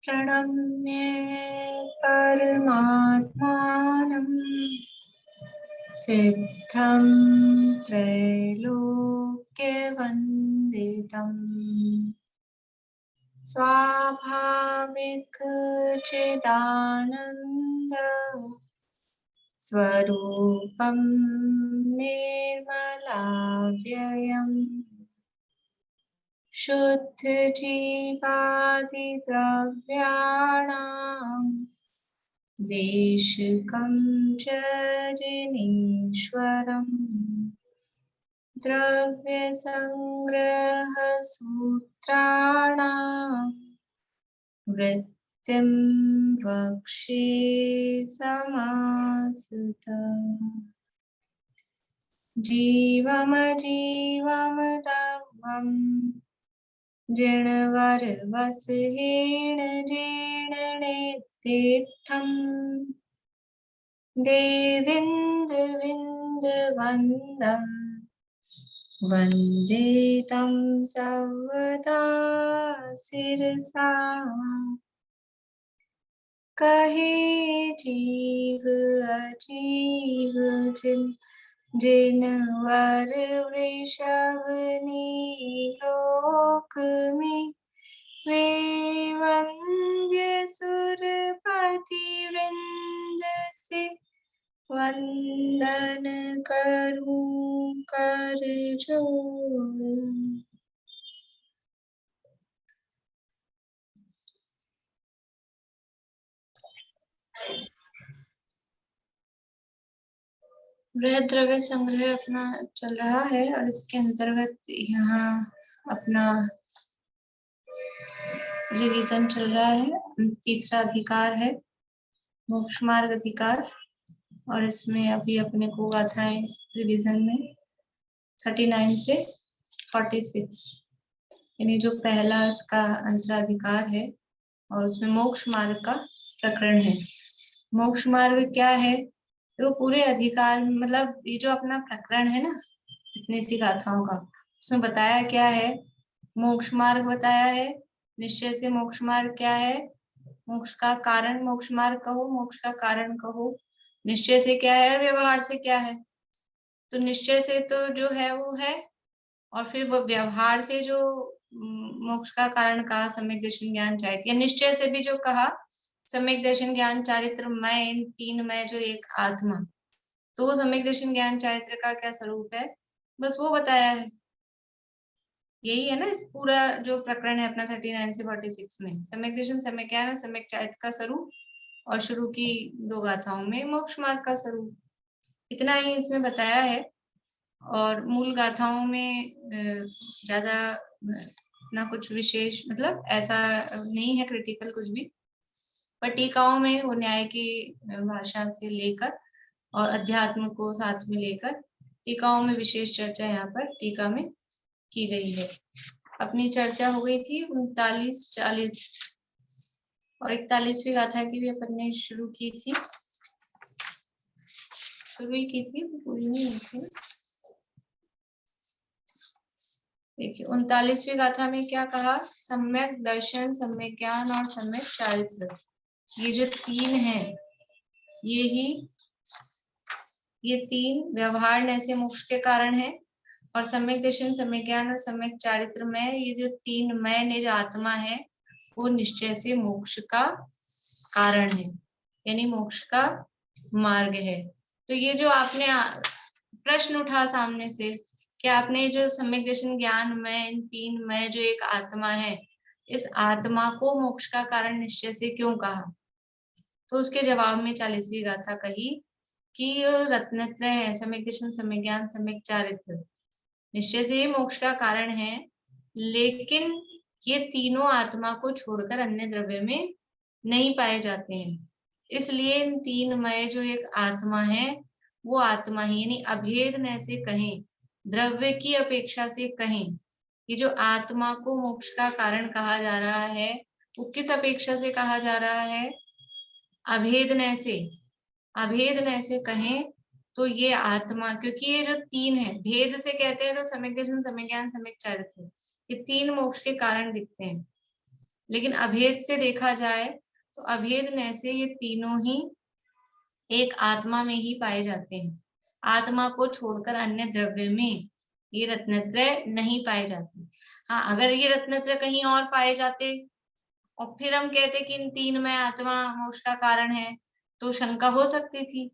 प्रणम्य परमात्मानं सिद्धं त्रैलोक्यवन्दितम् स्वाभाविक चिदानन्द स्वरूपं निर्मलाव्ययम् शुद्धजीवादिद्रव्याणां देशिकं च जिनीश्वरम् द्रव्यसंग्रहसूत्राणां वृत्तिं वक्ष्ये समासुतम् जीवमजीवमदग्मम् जिणवरवसहेण जीर्णनेत्तिष्ठम् देविन्दविन्दवन्दम् वन्दे तं सर्वदा शिरसा कहे जीव अजीव जिनवर वृषभनी लोक में वे वंद्य सुरपति वृंद से वंदन करूं कर जोड़। वृहद द्रव्य संग्रह अपना चल रहा है और इसके अंतर्गत यहाँ अपना रिवीजन चल रहा है। तीसरा अधिकार है मोक्ष मार्ग अधिकार और इसमें अभी अपने को गाथाएं रिवीजन में 39 से 46 यानी जो पहला इसका अंतराधिकार है और उसमें मोक्ष मार्ग का प्रकरण है। मोक्ष मार्ग क्या है? तो पूरे अधिकार मतलब ये जो अपना प्रकरण है ना इतनी सी गाथाओं का, उसमें बताया क्या है? मोक्ष मार्ग बताया है। निश्चय से मोक्ष मार्ग क्या है? मोक्ष का कारण मोक्ष मार्ग कहो, मोक्ष का कारण कहो। निश्चय से क्या है, व्यवहार से क्या है? तो निश्चय से तो जो है वो है, और फिर वो व्यवहार से जो मोक्ष का कारण कहा सम्यक दर्शन ज्ञान चारित्र, या निश्चय से भी जो कहा सम्यक दर्शन ज्ञान चारित्र मैं, इन तीन मैं जो एक आत्मा, तो वो सम्यक दर्शन ज्ञान चारित्र का क्या स्वरूप है बस वो बताया है। यही है ना इस पूरा जो प्रकरण है अपना 39 से 46 में। सम्यक दर्शन सम्यक ज्ञान और सम्यक चारित्र का स्वरूप, और शुरू की दो गाथाओं में मोक्ष मार्ग का स्वरूप, इतना ही इसमें बताया है। और मूल गाथाओं में ज्यादा ना कुछ विशेष मतलब ऐसा नहीं है क्रिटिकल कुछ भी, पर टीकाओं में वो न्याय की भाषा से लेकर और अध्यात्म को साथ में लेकर टीकाओं में विशेष चर्चा यहाँ पर टीका में की गई है। अपनी चर्चा हो गई थी 39, 40 और 41वीं गाथा की भी अपन ने शुरू की थी, पूरी नहीं हुई थी। देखिए 39वीं गाथा में क्या कहा? सम्यक दर्शन, सम्यक ज्ञान और सम्यक चारित्र, ये जो तीन हैं ये तीन व्यवहार न से मोक्ष के कारण है, और सम्यक दर्शन, सम्यक ज्ञान और सम्यक चारित्र में ये जो तीन मैं निज आत्मा है वो निश्चय से मोक्ष का कारण है, यानी मोक्ष का मार्ग है। तो ये जो आपने प्रश्न उठा सामने से, कि आपने जो सम्यक दर्शन ज्ञान में, इन तीन में जो एक आत्मा है, इस आत्मा को मोक्ष का कारण निश्चय से क्यों कहा? तो उसके जवाब में 40वीं गाथा कही कि रत्नत्रय है, सम्यक दर्शन, सम्यक ज्ञान, सम्यक चारित्र, निश्चय से ये मोक्ष का कारण है, लेकिन ये तीनों आत्मा को छोड़कर अन्य द्रव्य में नहीं पाए जाते हैं। इसलिए इन तीन मय जो एक आत्मा है वो आत्मा ही, यानी अभेद न से कहें, द्रव्य की अपेक्षा से कहें, ये जो आत्मा को मोक्ष का कारण कहा जा रहा है वो किस अपेक्षा से कहा जा रहा है? अभेद न से, अभेद न से कहें तो ये आत्मा, क्योंकि ये जो तीन है भेद से कहते हैं तो सम्यक दर्शन, सम्यक ज्ञान, सम्यक चारित्र, ये तीन मोक्ष के कारण दिखते हैं। लेकिन अभेद से देखा जाए तो अभेद न से ये तीनों ही एक आत्मा में ही पाए जाते हैं। आत्मा को छोड़कर अन्य द्रव्य में ये रत्नत्रय नहीं पाए जाते। हाँ, अगर ये रत्नत्रय कहीं और पाए जाते और फिर हम कहते कि इन तीन में आत्मा मोक्ष का कारण है, तो शंका हो सकती थी।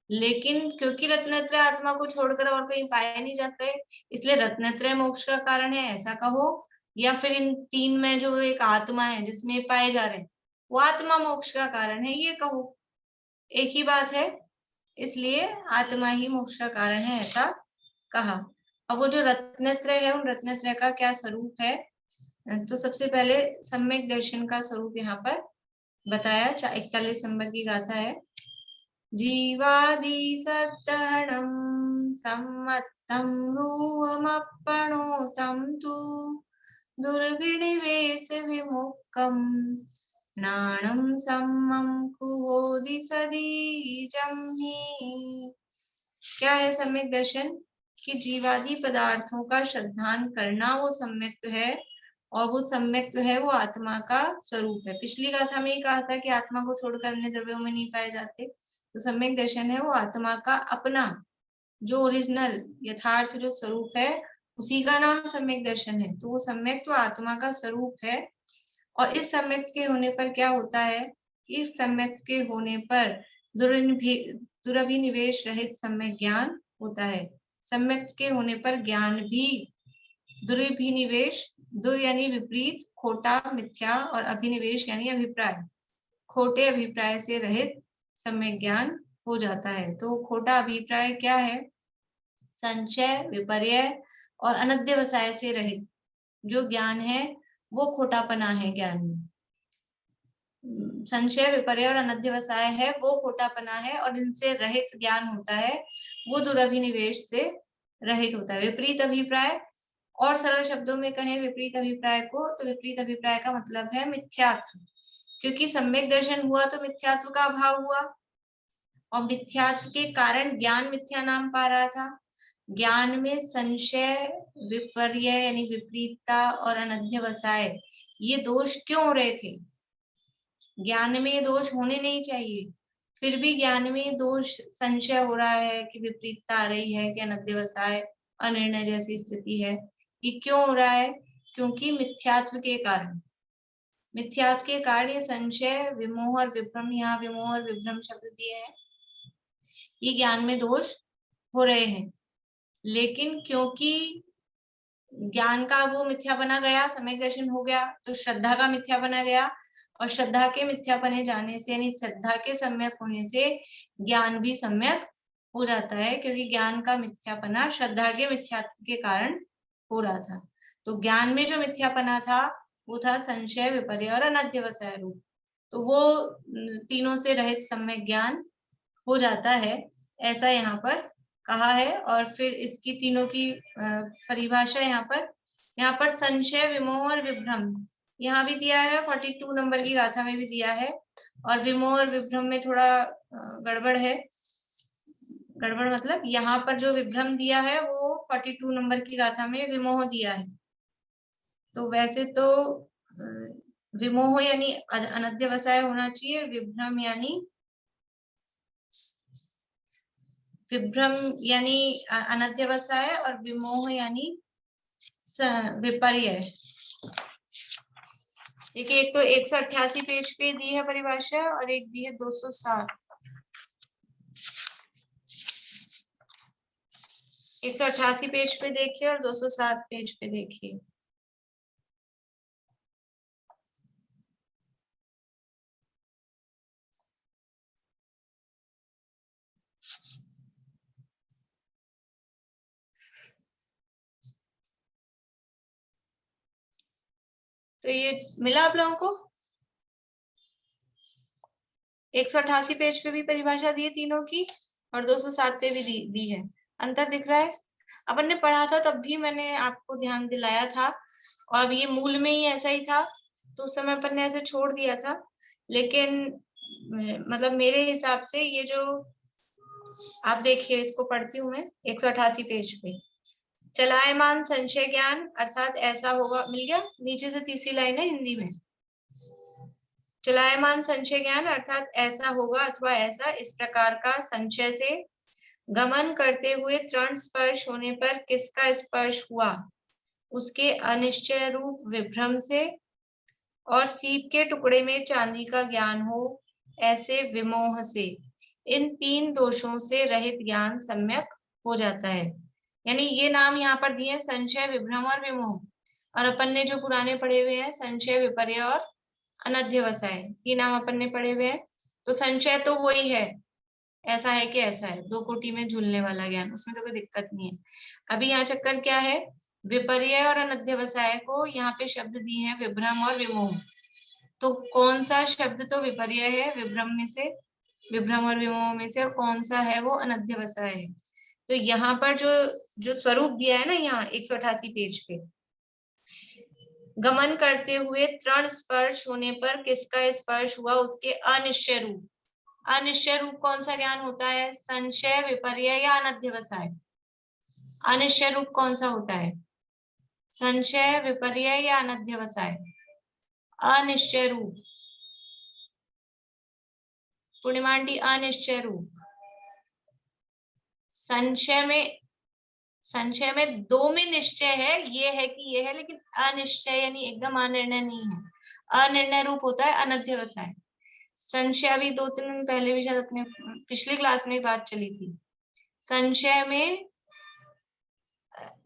लेकिन क्योंकि रत्नत्रय आत्मा को छोड़कर और कहीं पाए नहीं जाते, इसलिए रत्नत्रय मोक्ष का कारण है ऐसा कहो, या फिर इन तीन में जो एक आत्मा है जिसमें पाए जा रहे हैं वो आत्मा मोक्ष का कारण है ये कहो, एक ही बात है। इसलिए आत्मा ही मोक्ष का कारण है ऐसा कहा। अब वो जो रत्नत्रय है उन रत्नत्रय का क्या स्वरूप है, तो सबसे पहले सम्यक दर्शन का स्वरूप यहाँ पर बताया। 41 नंबर की गाथा है। जीवादि सत्तहणं सम्मत्तं रूहमप्पणोतं तु दुर्विनिवेश विमुक्तं नाणं सम्मं कुहोदि सदीजं हि। क्या है सम्यक दर्शन? कि जीवादि पदार्थों का श्रद्धान करना वो सम्यक है, और वो सम्यक है वो आत्मा का स्वरूप है। पिछली गाथा में ही कहा था कि आत्मा को छोड़कर अन्य द्रव्यों में नहीं पाए जाते, तो सम्यक दर्शन है वो आत्मा का अपना जो ओरिजिनल यथार्थ जो स्वरूप है उसी का नाम सम्यक दर्शन है। तो वो सम्यक तो आत्मा का स्वरूप है, और इस सम्यक के होने पर क्या होता है, इस सम्यक के होने पर दुरभिनिवेश रहित सम्यक ज्ञान होता है। सम्यक के होने पर ज्ञान भी दुरभिनिवेश, दुर यानी विपरीत, खोटा, मिथ्या, और अभिनिवेश यानी अभिप्राय, खोटे अभिप्राय से रहित सम्यक ज्ञान हो जाता है। तो खोटा अभिप्राय क्या है? संशय, विपर्य और अनध्यवसाय से रहित जो ज्ञान है वो खोटापना है ज्ञान में। संशय, विपर्य और अनध्यवसाय है वो खोटापना है, और इनसे रहित ज्ञान होता है वो दुरभिनिवेश से रहित होता है। विपरीत अभिप्राय, और सरल शब्दों में कहें विपरीत अभिप्राय को, तो विपरीत अभिप्राय का मतलब है मिथ्यात्व, क्योंकि सम्यक दर्शन हुआ तो मिथ्यात्व का अभाव हुआ, और मिथ्यात्व के कारण ज्ञान मिथ्या नाम पा रहा था। ज्ञान में संशय, विपर्य यानी विपरीतता और अनध्यवसाय ये दोष क्यों हो रहे थे? ज्ञान में ये दोष होने नहीं चाहिए, फिर भी ज्ञान में दोष, संशय हो रहा है कि विपरीतता आ रही है, कि अनध्यवसाय, अनिर्णय जैसी स्थिति है। ये क्यों हो रहा है? क्योंकि मिथ्यात्व के कारण। मिथ्यात्व के कारण ये संशय, विमोह और विभ्रम, यहाँ विमोह और विभ्रम शब्द दिए हैं, ये ज्ञान में दोष हो रहे हैं। लेकिन क्योंकि ज्ञान का वो मिथ्या बना गया, सम्यक दर्शन हो गया, तो श्रद्धा का मिथ्या बना गया, और श्रद्धा के मिथ्या बने जाने से यानी श्रद्धा के सम्यक होने से ज्ञान भी सम्यक हो जाता है, क्योंकि ज्ञान का मिथ्यापना श्रद्धा के मिथ्यात्व के कारण हो रहा था। तो ज्ञान में जो मिथ्यापना था वो था संशय, विपर्य और अनध्यवसाय रूप, तो वो तीनों से रहित सम्यक ज्ञान हो जाता है, ऐसा यहाँ पर कहा है। और फिर इसकी तीनों की परिभाषा यहाँ पर संशय, विमोह और विभ्रम यहाँ भी दिया है, 42 नंबर की गाथा में भी दिया है। और विमोह और विभ्रम में थोड़ा गड़बड़ है। गड़बड़ मतलब यहाँ पर जो विभ्रम दिया है वो 42 नंबर की गाथा में विमोह दिया है। तो वैसे तो विमोह यानी अनध्यवसाय होना चाहिए, विभ्रम यानी अनध्यवसाय, और विमोह यानी विपर्य। देखिए, एक तो 188 पेज पे दी है परिभाषा, और एक दी है 260। 188 पेज पे देखिए और 260 पेज पे देखिए। तो ये मिला आप लोगों को? 188 पेज पे भी परिभाषा दी है तीनों की, और 207 पे भी दी है। अंतर दिख रहा है? अपन ने पढ़ा था तब भी मैंने आपको ध्यान दिलाया था, और अब ये मूल में ही ऐसा ही था, तो उस समय अपन ने ऐसे छोड़ दिया था। लेकिन मतलब मेरे हिसाब से ये जो आप देखिए, इसको पढ़ती हूँ मैं 188 पेज पे। चलायमान संशय ज्ञान अर्थात ऐसा होगा, मिल गया? नीचे से तीसरी लाइन है हिंदी में। चलायमान संशय ज्ञान अर्थात ऐसा होगा अथवा ऐसा, इस प्रकार का संशय से गमन करते हुए तृण स्पर्श होने पर किसका स्पर्श हुआ, उसके अनिश्चय रूप विभ्रम से, और सीप के टुकड़े में चांदी का ज्ञान हो ऐसे विमोह से। इन तीन दोषों से रहित ज्ञान सम्यक हो जाता है। यानी ये नाम यहाँ पर दिए संशय, विभ्रम और विमोह, और अपन ने जो पुराने पढ़े हुए हैं संशय, विपर्य और अनध्यवसाय, ये नाम अपन ने पढ़े हुए हैं। तो संशय तो वही है, ऐसा है कि ऐसा है, दो कोटि में झूलने वाला ज्ञान, उसमें तो कोई दिक्कत नहीं है। अभी यहाँ चक्कर क्या है, विपर्य और अनध्यवसाय को यहाँ पे शब्द दिए हैं विभ्रम और विमोह। तो कौन सा शब्द तो विपर्य है विभ्रम में से, विभ्रम और विमोह में से, और कौन सा है वो अनध्यवसाय है। तो यहाँ पर जो जो स्वरूप दिया है ना, यहाँ 188 पेज पे, गमन करते हुए तृण स्पर्श होने पर किसका स्पर्श हुआ, उसके अनिश्चय रूप। अनिश्चय रूप कौन सा ज्ञान होता है, संशय, विपर्य या अनध्यवसाय। अनिश्चय रूप कौन सा होता है, संशय, विपर्य या अनध्यवसाय। अनिश्चय रूप, पूर्णिमा आंटी, अनिश्चय रूप। संशय में दो में निश्चय है, ये है कि ये है, लेकिन अनिश्चय यानी एकदम अनिर्णय नहीं है। अनिर्णय रूप होता है अनध्यवसाय। संशय अभी 2-3 दिन पहले भी शायद अपने पिछली क्लास में बात चली थी। संशय में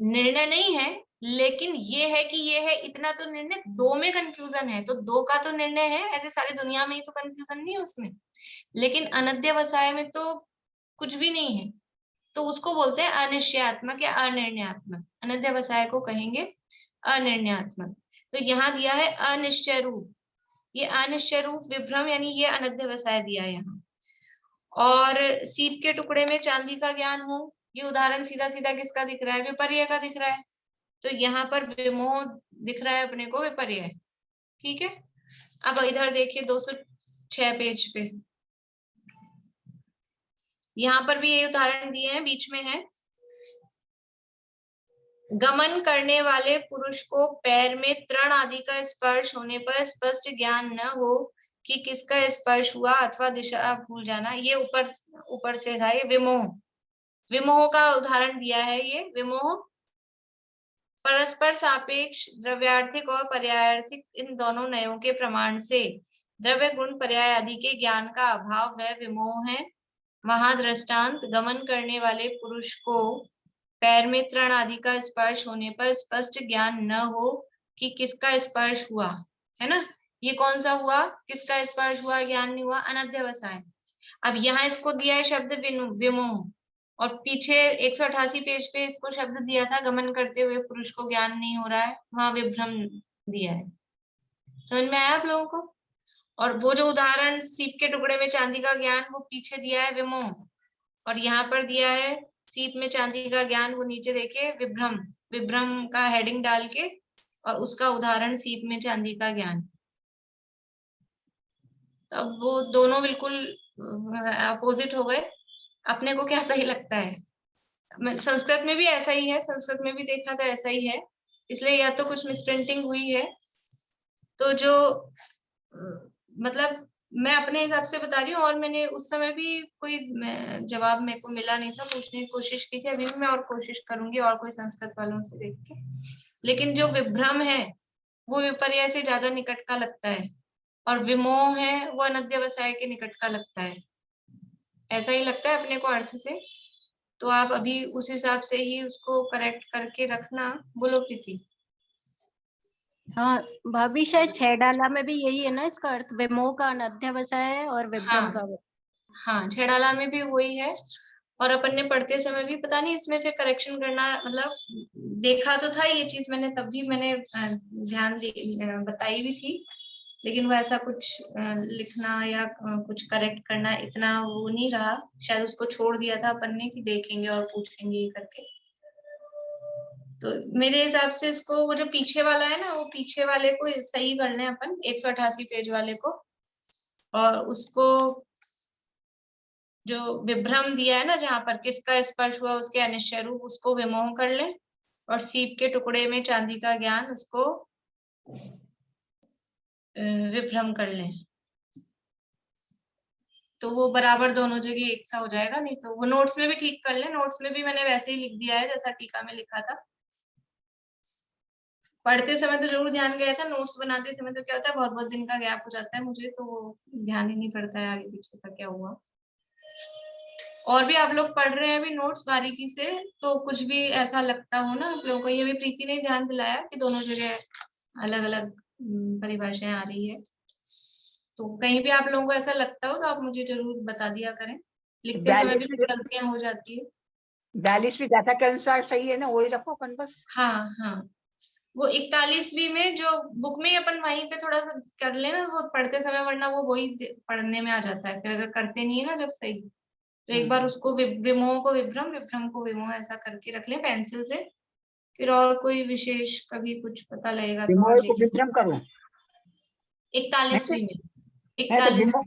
निर्णय नहीं है, लेकिन ये है कि ये है, इतना तो निर्णय, दो में कंफ्यूजन है, तो दो का तो निर्णय है, ऐसे सारी दुनिया में ही तो कंफ्यूजन नहीं है उसमें। लेकिन अनध्यवसाय में तो कुछ भी नहीं है, तो उसको बोलते हैं अनिश्चयात्मक या अनिर्णयात्मक। अनध्यवसाय को कहेंगे अनिर्णयात्मक। तो यहाँ दिया है अनिश्चय रूप, ये अनिश्चय रूप विभ्रम यानी ये अनध्यवसाय दिया है यहाँ। और सीप के टुकड़े में चांदी का ज्ञान हो, ये उदाहरण सीधा सीधा किसका दिख रहा है, विपर्य का दिख रहा है। तो यहाँ पर विमोह दिख रहा है अपने को, विपर्य। ठीक है, अब इधर देखिए 206 पेज पे, यहाँ पर भी ये उदाहरण दिए हैं, बीच में है, गमन करने वाले पुरुष को पैर में तृण आदि का स्पर्श होने पर स्पष्ट ज्ञान न हो कि किसका स्पर्श हुआ अथवा दिशा भूल जाना, ये ऊपर से था, ये विमोह। विमोह का उदाहरण दिया है, ये विमोह परस्पर सापेक्ष द्रव्यार्थिक और पर्यायार्थिक इन दोनों नयों के प्रमाण से द्रव्य गुण पर्याय आदि के ज्ञान का अभाव वह विमोह है। महादृष्टांत, गमन करने वाले पुरुष को पैर में तृण आदि का स्पर्श होने पर स्पष्ट ज्ञान न हो कि किसका स्पर्श हुआ, है ना। ये कौन सा हुआ, किसका स्पर्श हुआ, ज्ञान नहीं हुआ, अनध्यवसाय। अब यहाँ इसको दिया है शब्द विमोह, और पीछे 188 पेज पे इसको शब्द दिया था गमन करते हुए पुरुष को ज्ञान नहीं हो रहा है, वहां विभ्रम दिया है। समझ में आया आप लोगों को। और वो जो उदाहरण सीप के टुकड़े में चांदी का ज्ञान, वो पीछे दिया है विमोह, और यहाँ पर दिया है सीप में चांदी का ज्ञान, वो नीचे देखिए विभ्रम, विभ्रम का हेडिंग डाल के, और उसका उदाहरण सीप में चांदी का ज्ञान। अब वो दोनों बिल्कुल अपोजिट हो गए, अपने को क्या सही लगता है। संस्कृत में भी ऐसा ही है, संस्कृत में भी देखा तो ऐसा ही है, इसलिए या तो कुछ मिसप्रिंटिंग हुई है, तो जो मतलब मैं अपने हिसाब से बता रही हूँ, और मैंने उस समय भी कोई जवाब मेरे को मिला नहीं था, पूछने की कोशिश की थी, अभी भी मैं और कोशिश करूंगी और कोई संस्कृत वालों से देख के। लेकिन जो विभ्रम है वो विपर्य से ज्यादा निकट का लगता है, और विमोह है वो अनध्यवसाय के निकट का लगता है, ऐसा ही लगता है अपने को अर्थ से। तो आप अभी उस हिसाब से ही उसको करेक्ट करके रखना। बोलो प्रीति। हाँ भाभी, शायद 6 डाला में भी यही है ना इसका अर्थ, विमोह का अनध्यवसाय है और विभ्रम का। हाँ, 6 डाला में भी वही है, और अपन ने पढ़ते समय भी पता नहीं इसमें फिर करेक्शन करना, मतलब देखा तो था ये चीज मैंने, तब भी मैंने ध्यान बताई भी थी, लेकिन वो ऐसा कुछ लिखना या कुछ करेक्ट करना इतना वो नहीं रहा, शायद उसको छोड़ दिया था अपन ने कि देखेंगे और पूछेंगे ये करके। तो मेरे हिसाब से इसको, वो जो पीछे वाला है ना, वो पीछे वाले को सही कर लें अपन, 188 पेज वाले को, और उसको जो विभ्रम दिया है ना, जहां पर किसका स्पर्श हुआ उसके अनिश्चय रूप, उसको विमोह कर लें, और सीप के टुकड़े में चांदी का ज्ञान, उसको विभ्रम कर लें। तो वो बराबर दोनों जगह एक सा हो जाएगा। नहीं तो वो नोट्स में भी ठीक कर ले, नोट्स में भी मैंने वैसे ही लिख दिया है जैसा टीका में लिखा था। पढ़ते समय तो जरूर ध्यान गया था, नोट्स बनाते समय तो क्या होता है बहुत बहुत दिन का गैप हो जाता है मुझे, तो वो ध्यान ही नहीं पड़ता है आगे पीछे का क्या हुआ। और भी आप लोग पढ़ रहे हैं अभी नोट्स बारीकी से, तो कुछ भी ऐसा लगता हो ना आप लोगों को, ये भी प्रीति ने ध्यान दिलाया कि दोनों जगह अलग अलग परिभाषाएं आ रही है, तो कहीं भी आप लोगों को ऐसा लगता हो तो आप मुझे जरूर बता दिया करें। लिखते समय भी 42 गलतियां हो जाती है। 42वीं गाथा के अनुसार सही है ना, वही रखो अपन बस। हाँ हाँ, वो 41वीं में जो बुक में ही अपन वहीं पे थोड़ा सा कर लेना वो पढ़ते समय, वरना वो वही पढ़ने में आ जाता है फिर, अगर करते नहीं है ना जब सही, तो एक बार उसको विमोह को विभ्रम, विभ्रम को विमोह ऐसा करके रख ले पेंसिल से। फिर और कोई विशेष कभी कुछ पता लगेगा तो और विमोह को लिख। विभ्रम करूं? 41वीं में, है तो 41। विमोह,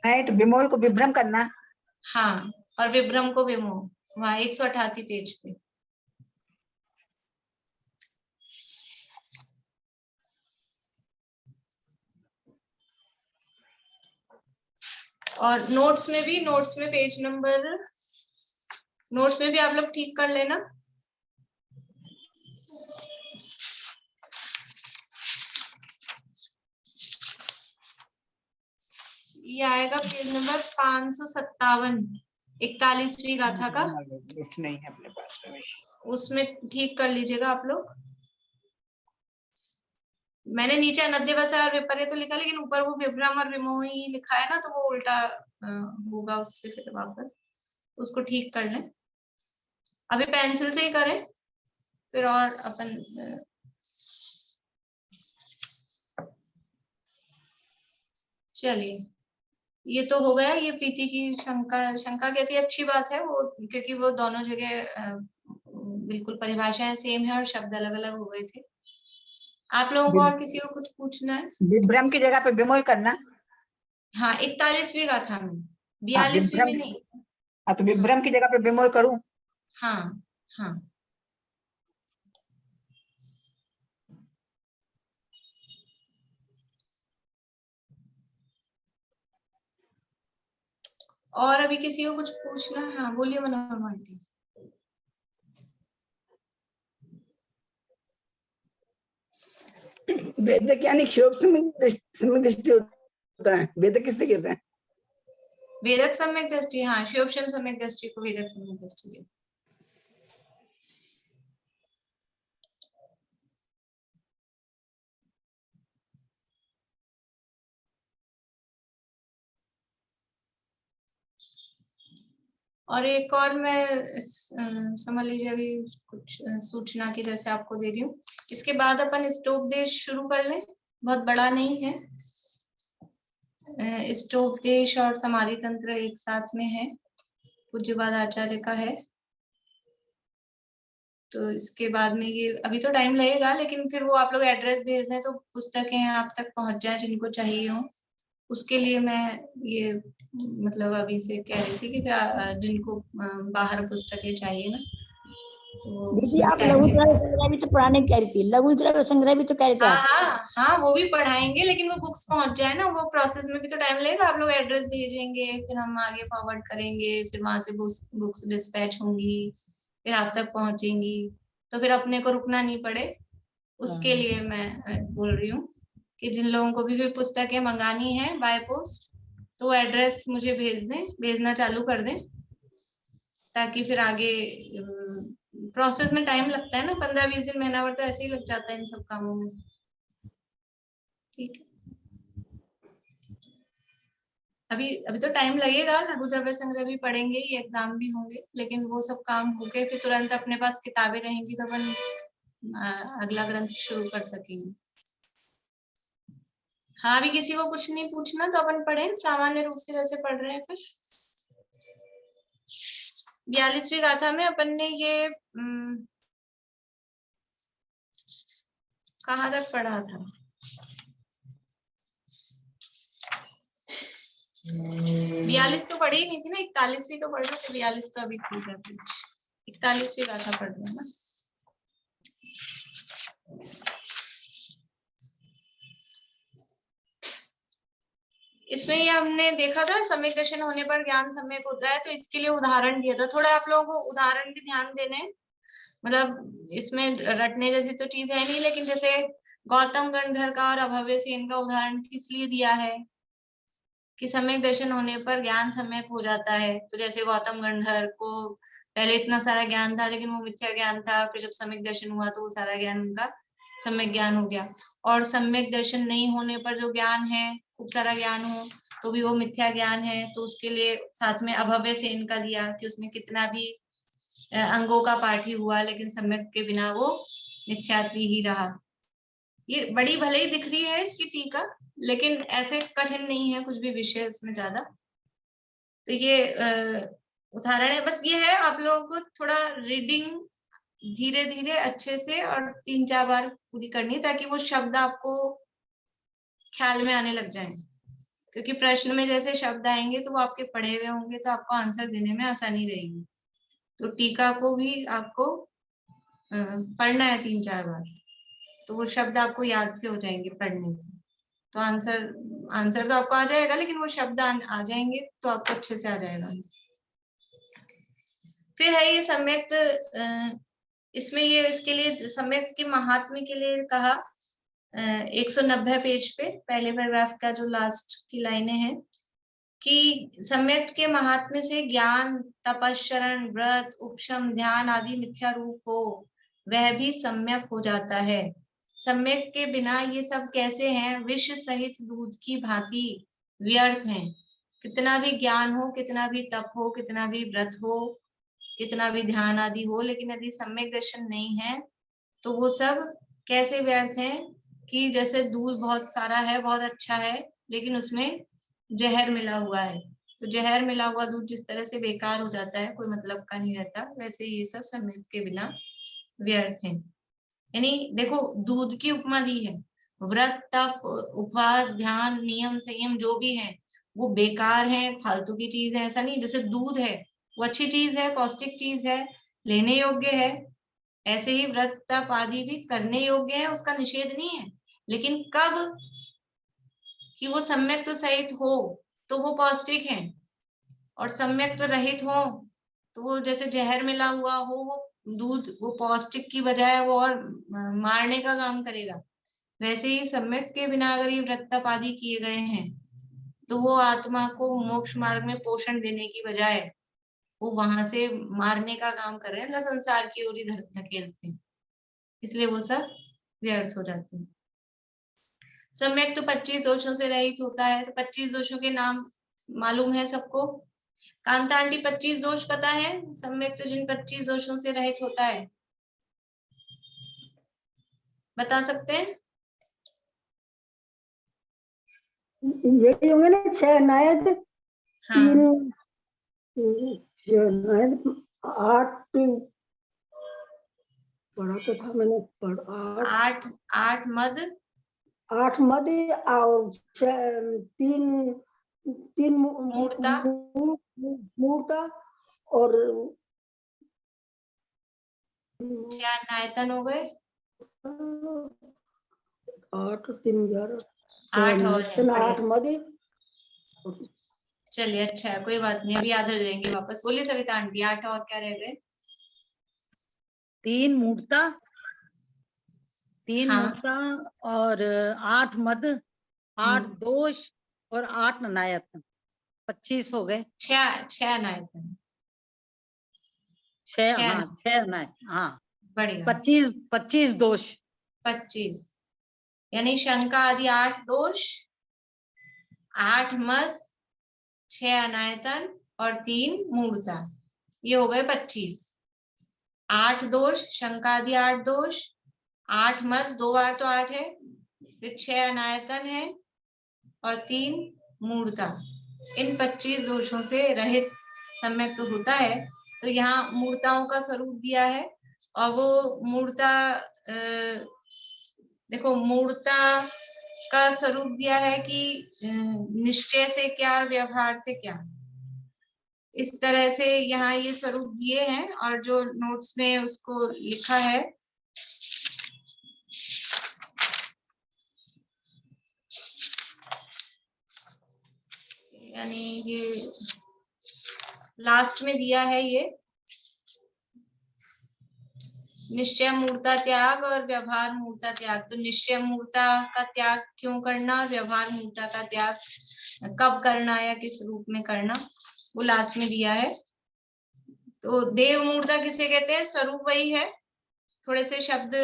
है तो विमोह को विभ्रम करना। हाँ, और विभ्रम को विमोह, वहाँ 188 पेज पे। और नोट्स में भी, नोट्स में पेज नंबर, नोट्स में भी आप लोग ठीक कर लेना। ये आएगा पेज नंबर 557, 41वीं गाथा का। लिस्ट नहीं है अपने पास रमेश। उसमें ठीक कर लीजिएगा आप लोग। मैंने नीचे अनध्यवसाय और विपर्य तो लिखा, लेकिन ऊपर वो विभ्रम और विमोह ही लिखा है ना, तो वो उल्टा होगा उससे फिर वापस, उसको ठीक कर लें। अभी पेंसिल से ही करें, फिर और अपन चलिए, ये तो हो गया। ये प्रीति की शंका, शंका कहती है अच्छी बात है वो, क्योंकि वो दोनों जगह बिल्कुल परिभाषाएं सेम है और शब्द अलग अलग हो गए थे। आप लोगों को और किसी को कुछ पूछना है? विभ्रम की जगह पे विमोह करना। हाँ, 41वीं गाथा में, हाँ 42वीं में विभ्रम, नहीं। हाँ तो हाँ विभ्रम की जगह पे विमोह करूं। हाँ हाँ। और अभी किसी को कुछ पूछना है? हाँ बोलिए मनोरमा आंटी। वेदक यानी क्षोभ सम्यक दृष्टि होता है। वेदक किससे कहते हैं? वेदक सम्यक दृष्टि, हाँ शिवोपम सम्यक दृष्टि को वेदक सम्यक दृष्टि कहते हैं। और एक और मैं समझ लीजिए अभी कुछ सूचना की जैसे आपको दे रही हूँ, इसके बाद अपन स्टोपदेश शुरू कर लें, बहुत बड़ा नहीं है। स्टोपदेश और समाधि तंत्र एक साथ में है, पूज्यपाद आचार्य का है। तो इसके बाद में ये अभी तो टाइम लगेगा, लेकिन फिर वो आप लोग एड्रेस भेज दें तो पुस्तकें आप तक पहुंच जाए जिनको चाहिए हो। उसके लिए मैं ये मतलब अभी से कह रही थी कि जिनको बाहर पुस्तकें चाहिए ना, तो दीदी उसमें आप टाइम लघु लगेगा। द्रव्य संग्रह भी तो पढ़ाने की कह रही थी, लघु द्रव्य संग्रह भी तो कह रहे थे हाँ आप। हाँ हाँ, वो भी पढ़ाएंगे, लेकिन वो बुक्स पहुंच जाए ना, वो प्रोसेस में भी तो टाइम लगेगा। आप लोग एड्रेस भेजेंगे, फिर हम आगे फॉरवर्ड करेंगे, फिर वहां से बुक्स डिस्पैच होंगी, फिर आप तक पहुंचेंगी, तो फिर अपने को रुकना नहीं पड़े। उसके लिए मैं बोल रही हूँ कि जिन लोगों को भी फिर पुस्तकें मंगानी है बाय पोस्ट, तो एड्रेस मुझे भेज दें, भेजना चालू कर दें, ताकि फिर आगे प्रोसेस में टाइम लगता है ना, 15-20 दिन, महीना भर तो ऐसे ही लग जाता है इन सब कामों में। ठीक है, अभी अभी तो टाइम लगेगा, लघु द्रव्य संग्रह भी पढ़ेंगे, ये एग्जाम भी होंगे, लेकिन वो सब काम होके फिर तुरंत अपने पास किताबें रहेंगी तो अपन अगला ग्रंथ शुरू कर सकेंगे। हाँ, अभी किसी को कुछ नहीं पूछना तो अपन पढ़ें सामान्य रूप से जैसे पढ़ रहे हैं। फिर 42वीं गाथा में अपन ने ये कहाँ तक पढ़ा था? 42 तो पढ़ी ही नहीं थी ना, 41वीं तो पढ़ रहे थे, 42 तो अभी खुल जाती है। 41वीं गाथा पढ़ रहे हैं ना। इसमें ये हमने देखा था सम्यक दर्शन होने पर ज्ञान सम्यक होता है, तो इसके लिए उदाहरण दिया था। थोड़ा आप लोगों को उदाहरण भी ध्यान देने हैं, मतलब इसमें रटने जैसी तो चीज है नहीं, लेकिन जैसे गौतम गणधर का और अभव्य सेन का उदाहरण किस लिए दिया है कि सम्यक दर्शन होने पर ज्ञान सम्यक हो जाता है। तो जैसे गौतम गणधर को पहले इतना सारा ज्ञान था लेकिन वो मिथ्या ज्ञान था, फिर जब सम्यक दर्शन हुआ तो वो सारा ज्ञान उनका सम्यक ज्ञान हो गया। और सम्यक दर्शन नहीं होने पर जो ज्ञान है, खूब सारा ज्ञान हो तो भी वो मिथ्या ज्ञान है। तो उसके लिए साथ में अभव्य सेन का दिया कि उसमें कितना भी अंगों का पाठ ही हुआ लेकिन सम्यक के बिना वो मिथ्यात्वी ही रहा। ये बड़ी भले ही दिख रही है इसकी टीका, लेकिन ऐसे कठिन नहीं है कुछ भी विषय इसमें ज्यादा। तो ये उदाहरण है, बस ये है आप लोगों को थोड़ा रीडिंग धीरे धीरे अच्छे से और 3-4 बार पूरी करनी है ताकि वो शब्द आपको ख्याल में आने लग जाए। क्योंकि प्रश्न में जैसे शब्द आएंगे तो वो आपके पढ़े हुए होंगे तो आपको आंसर देने में आसानी रहेगी। तो टीका को भी आपको पढ़ना है 3-4 बार, तो वो शब्द आपको याद से हो जाएंगे पढ़ने से। तो आंसर तो आपको आ जाएगा, लेकिन वो शब्द आ जाएंगे तो आपको अच्छे से आ जाएगा। फिर है ये सम्यक, इसमें ये इसके लिए सम्यक के महात्म्य के लिए कहा 190 पेज पे पहले पैराग्राफ का जो लास्ट की लाइनें हैं कि सम्यक के महात्म्य से ज्ञान, तपस्चरण, व्रत, उपशम, ध्यान आदि मिथ्या रूप हो वह भी सम्यक हो जाता है। सम्यक के बिना ये सब कैसे हैं? विष सहित दूध की भांति व्यर्थ हैं। कितना भी ज्ञान हो, कितना भी तप हो, कितना भी व्रत हो, कितना भी ध्यान आदि हो, लेकिन यदि सम्यक दर्शन नहीं है तो वो सब कैसे व्यर्थ हैं कि जैसे दूध बहुत सारा है, बहुत अच्छा है, लेकिन उसमें जहर मिला हुआ है। तो जहर मिला हुआ दूध जिस तरह से बेकार हो जाता है, कोई मतलब का नहीं रहता, वैसे ये सब सम्यक के बिना व्यर्थ हैं। यानी देखो दूध की उपमा दी है। व्रत, तप, उपवास, ध्यान, नियम, संयम जो भी है वो बेकार है, फालतू की चीज है, ऐसा नहीं। जैसे दूध है वो अच्छी चीज है, पौष्टिक चीज है, लेने योग्य है, ऐसे ही व्रत, तप आदि भी करने योग्य है, उसका निषेध नहीं है। लेकिन कब कि वो सम्यक तो सहित हो तो वो पौष्टिक है, और सम्यक तो रहित हो तो वो जैसे जहर मिला हुआ हो, वो दूध वो पौष्टिक की बजाय वो और मारने का काम करेगा। वैसे ही सम्यक के बिना अगर ये व्रत तप आदि किए गए हैं तो वो आत्मा को मोक्ष मार्ग में पोषण देने की बजाय वो वहां से मारने का काम कर रहे हैं, मतलब संसार की ओर ही धकेलते हैं, इसलिए वो सब व्यर्थ हो जाते हैं। सम्यक तो 25 दोषों से रहित होता है। तो 25 दोषों के नाम मालूम है सबको? कांता आंटी 25 दोष पता है? सम्यक तो जिन 25 दोषों से रहित होता है बता सकते हैं? यही होंगे ना 6 नायक, हाँ 6 नायक, 8 पढ़ा तो था मैंने, 8 मद, 8 मध्य और 3 मूर्ता, मूर्ता और 6 नायतन हो गए, 8 3 11 8 और है 8 मध्य। चलिए अच्छा है, कोई बात नहीं, अभी याद रख देंगे वापस। बोलिए सविता आंटी 8 और क्या रह गए? 3 मूर्ता, 3 हाँ मूर्ता और 8 मद, 8 दोष और 8 नायतन, 25 हो गए। 6 नायतन, 6 6 हाँ 6 नाय हाँ बढ़िया 25 दोष। 25 यानी शंका आदि 8 दोष, 8 मद, 6 अनायतन और 3 मूर्ता, ये हो गए 25। 8 दोष, शंका आदि 8 दोष, 8 मद 2 बार तो 8 है, फिर 6 अनायतन है और 3 मूर्ता। इन 25 दोषों से रहित सम्यक तो होता है। तो यहाँ मूर्ताओं का स्वरूप दिया है, और वो मूर्ता देखो मूर्ता का स्वरूप दिया है कि निश्चय से क्या, व्यवहार से क्या, इस तरह से यहाँ ये स्वरूप दिए हैं। और जो नोट्स में उसको लिखा है यानी ये लास्ट में दिया है ये निश्चय मूर्ता त्याग और व्यवहार मूर्ता त्याग। तो निश्चय मूर्ता का त्याग क्यों करना और व्यवहार मूर्ता का त्याग कब करना या किस रूप में करना, वो लास्ट में दिया है। तो देव मूर्ता किसे कहते हैं? स्वरूप वही है, थोड़े से शब्द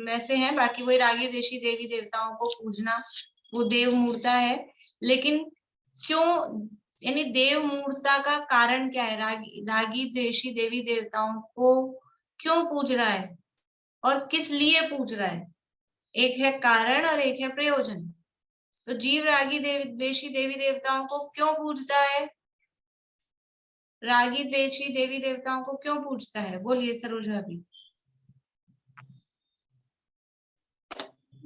ऐसे हैं, बाकी वही रागी देशी देवी देवताओं को पूजना, वो देव मूर्ता है। लेकिन क्यों, यानी देव मूर्ता का कारण क्या है? रागी देशी देवी देवताओं को क्यों पूज रहा है और किस लिए पूज रहा है? एक है कारण और एक है प्रयोजन। तो जीव रागी देशी देवी देवताओं को क्यों पूजता है? रागी देशी देवी देवताओं को क्यों पूजता है? बोलिए सरोज भाभी।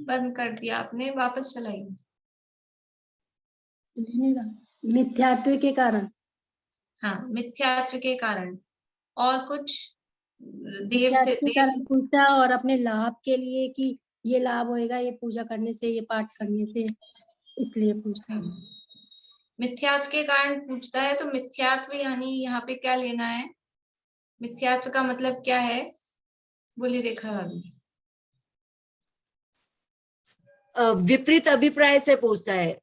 बंद कर दिया आपने, वापस चलाइए। मिथ्यात्व के कारण। हाँ, मिथ्यात्व के कारण। और कुछ? मिथ्यात्व के कारण पूछा, और अपने लाभ के लिए कि ये लाभ होएगा ये पूजा करने से, ये पाठ करने से, इसलिए पूछता है। मिथ्यात्व के कारण पूछता है। तो मिथ्यात्व यानी यहाँ पे क्या लेना है? मिथ्यात्व का मतलब क्या है? बोली रेखा भाभी। विपरीत अभिप्राय से पूछता है।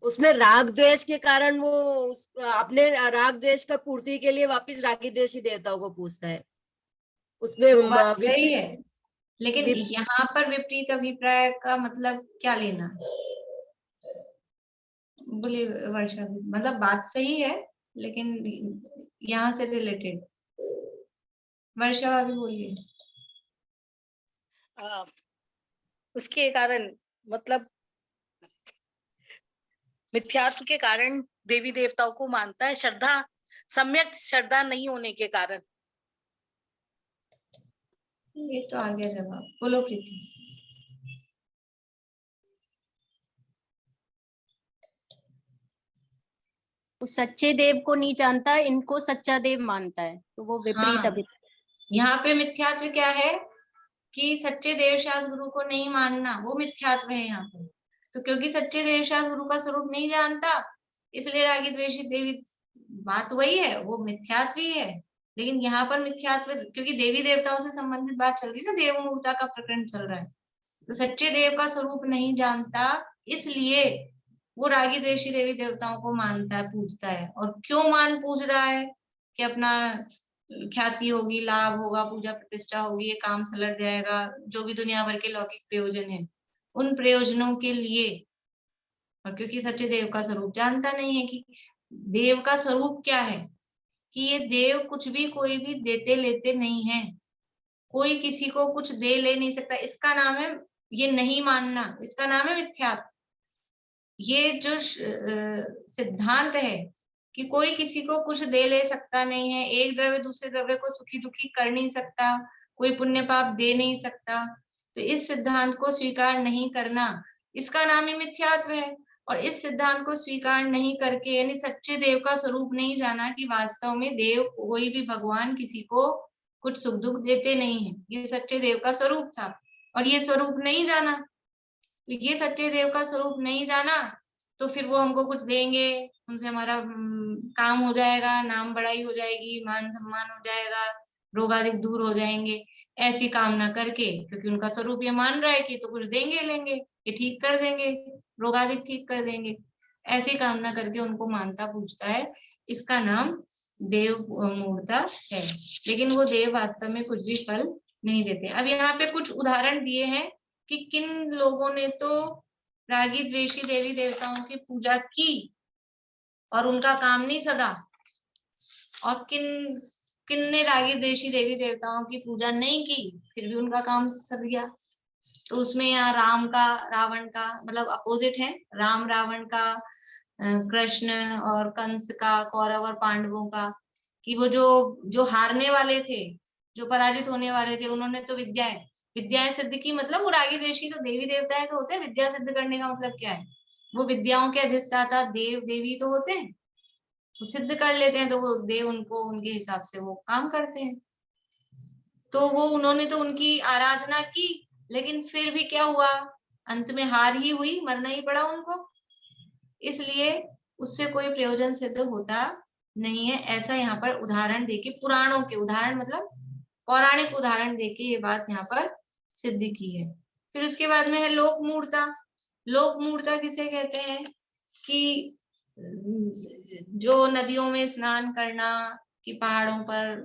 उसमें राग द्वेष के कारण वो अपने राग द्वेष का पूर्ति के लिए वापस रागी द्वेषी देवताओं को पूछता है। उसमें बात सही है, लेकिन यहाँ पर विपरीत अभिप्राय का मतलब क्या लेना? बोलिए वर्षा भी, मतलब बात सही है लेकिन यहाँ से रिलेटेड। वर्षा भाभी बोलिए। उसके कारण मतलब मिथ्यात्व के कारण देवी देवताओं को मानता है, श्रद्धा, सम्यक श्रद्धा नहीं होने के कारण। ये तो आ गया जवाब। बोलो प्रीति। वो सच्चे देव को नहीं जानता, इनको सच्चा देव मानता है, तो वो विपरीत हाँ, अभिप्राय। यहाँ पे मिथ्यात्व क्या है कि सच्चे देवशास्त्र गुरु को नहीं मानना, वो मिथ्यात्व है यहाँ पे। तो क्योंकि सच्चे देवशास्त्र गुरु का स्वरूप नहीं जानता, इसलिए रागी द्वेषी देवी, बात वही है, वो मिथ्यात्व ही है। लेकिन यहाँ पर मिथ्यात्व क्योंकि देवी देवताओं से संबंधित बात चल रही है ना, देव मूर्ता का प्रकरण चल रहा है, तो सच्चे देव का स्वरूप नहीं जानता, इसलिए वो रागी द्वेषी देवी देवताओं को मानता है, पूजता है। और क्यों पूज रहा है? कि अपना ख्याति होगी, लाभ होगा, पूजा प्रतिष्ठा होगी, ये काम सलट जाएगा, जो भी दुनिया भर के लौकिक प्रयोजन है, उन प्रयोजनों के लिए। और क्योंकि सच्चे देव का स्वरूप जानता नहीं है कि देव का स्वरूप क्या है, कि ये देव कुछ भी कोई भी देते लेते नहीं है, कोई किसी को कुछ दे ले नहीं सकता। इसका नाम है, ये नहीं मानना, इसका नाम है मिथ्यात्व। ये जो सिद्धांत है कि कोई किसी को कुछ दे ले सकता नहीं है, एक द्रव्य दूसरे द्रव्य को सुखी दुखी कर नहीं सकता, कोई पुण्य पाप दे नहीं सकता, तो इस सिद्धांत को स्वीकार नहीं करना, इसका नाम ही मिथ्यात्व है। और इस सिद्धांत को स्वीकार नहीं करके, यानी सच्चे देव का स्वरूप नहीं जाना कि वास्तव में देव, कोई भी भगवान किसी को कुछ सुख दुख देते नहीं है, ये सच्चे देव का स्वरूप था। और ये स्वरूप नहीं जाना, तो ये सच्चे देव का स्वरूप नहीं जाना, तो फिर वो हमको कुछ देंगे, उनसे हमारा काम हो जाएगा, नाम बड़ाई हो जाएगी, मान सम्मान हो जाएगा, रोग आदि दूर हो जाएंगे, ऐसी कामना करके, क्योंकि उनका स्वरूप ये मान रहा है कि तो कुछ देंगे लेंगे, ये ठीक कर देंगे, रोग आदि ठीक कर देंगे, ऐसी कामना करके उनको मानता पूजता है। इसका नाम देव मूर्ता है। लेकिन वो देव वास्तव में कुछ भी फल नहीं देते। अब यहाँ पे कुछ उदाहरण दिए हैं कि किन लोगों ने तो रागी द्वेषी देवी देवताओं की पूजा की और उनका काम नहीं सदा, और किन किन ने रागी द्वेषी देवी देवताओं की पूजा नहीं की फिर भी उनका काम सद गया। तो उसमें यहाँ राम का रावण का मतलब अपोजिट है, राम रावण का, कृष्ण और कंस का, कौरव और पांडवों का, कि वो जो हारने वाले थे, जो पराजित होने वाले थे, उन्होंने तो विद्याएं सिद्ध की। मतलब वो रागी द्वेषी तो देवी देवताएं तो होते हैं, विद्या सिद्ध करने का मतलब क्या है? वो विद्याओं के अधिष्ठाता देव देवी तो होते हैं, वो सिद्ध कर लेते हैं, तो वो देव उनको उनके हिसाब से वो काम करते हैं। तो वो उन्होंने तो उनकी आराधना की, लेकिन फिर भी क्या हुआ? अंत में हार ही हुई, मरना ही पड़ा उनको। इसलिए उससे कोई प्रयोजन सिद्ध होता नहीं है। ऐसा यहाँ पर उदाहरण देके, पुराणों के उदाहरण मतलब पौराणिक उदाहरण देके ये बात यहाँ पर सिद्ध की है। फिर उसके बाद में है लोक मूढ़ता। लोक मूढ़ता किसे कहते हैं कि जो नदियों में स्नान करना, कि पहाड़ों पर